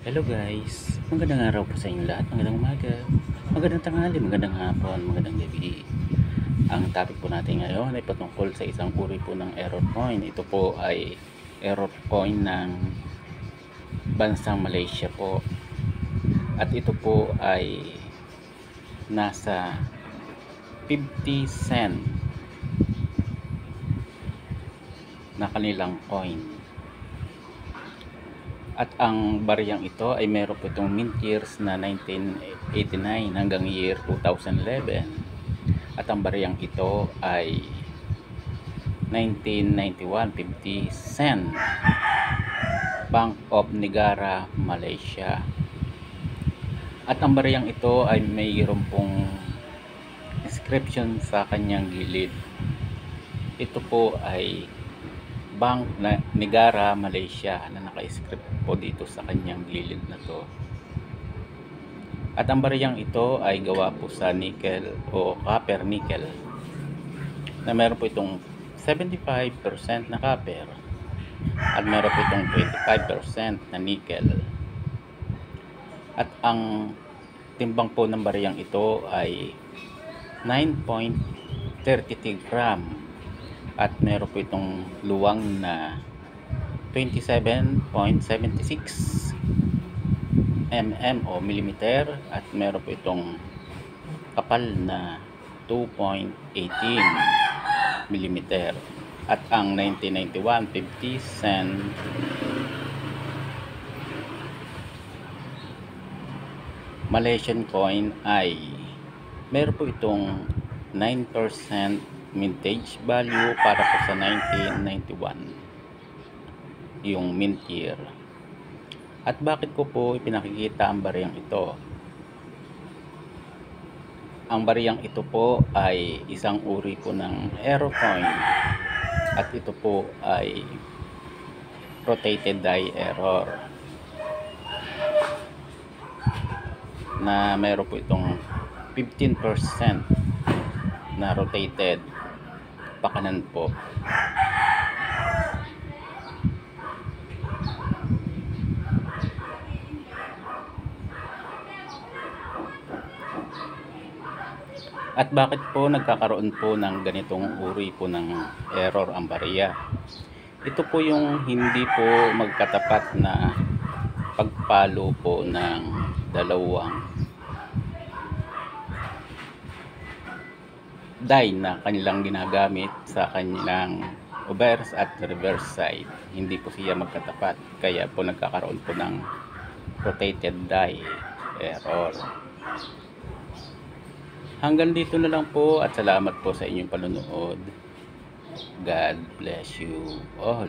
Hello guys, magandang araw po sa inyo lahat, magandang umaga, magandang tanghali, magandang hapon, magandang gabi. Ang topic po natin ngayon ay patungkol sa isang uri po ng error coin. Ito po ay error coin ng bansang Malaysia po. At ito po ay nasa 50 cent na kanilang coin. At ang bariyang ito ay meron po itong mint years na 1989 hanggang year 2011. At ang bariyang ito ay 1991, 50 cent. Bank of Negara, Malaysia. At ang bariyang ito ay mayroon pong inscription sa kanyang gilid. Ito po ay Bank na Negara, Malaysia na naka-script po dito sa kanyang gilid na to. At ang bariyang ito ay gawa po sa nickel o copper nickel na meron po itong 75% na copper at meron po itong 25% na nickel. At ang timbang po ng bariyang ito ay 9.33 gram at meron po itong luwang na 27.76 mm o millimeter at meron po itong kapal na 2.18 millimeter. At ang 1991 50 cent Malaysian coin ay meron po itong 9% mintage value para po sa 1991 yung mint year. At bakit ko po ipinakikita ang bariyang ito? Ang bariyang ito po ay isang uri po ng error coin at ito po ay rotated die error na meron po itong 15% na rotated pakanan po. At bakit po nagkakaroon po ng ganitong uri po ng error ang bariya? Ito po yung hindi po magkatapat na pagpalo po ng dalawang die na kanilang ginagamit sa kanilang obverse at reverse side. Hindi po siya magkatapat, kaya po nagkakaroon po ng rotated die error. Hanggang dito na lang po at salamat po sa inyong panonood. God bless you all.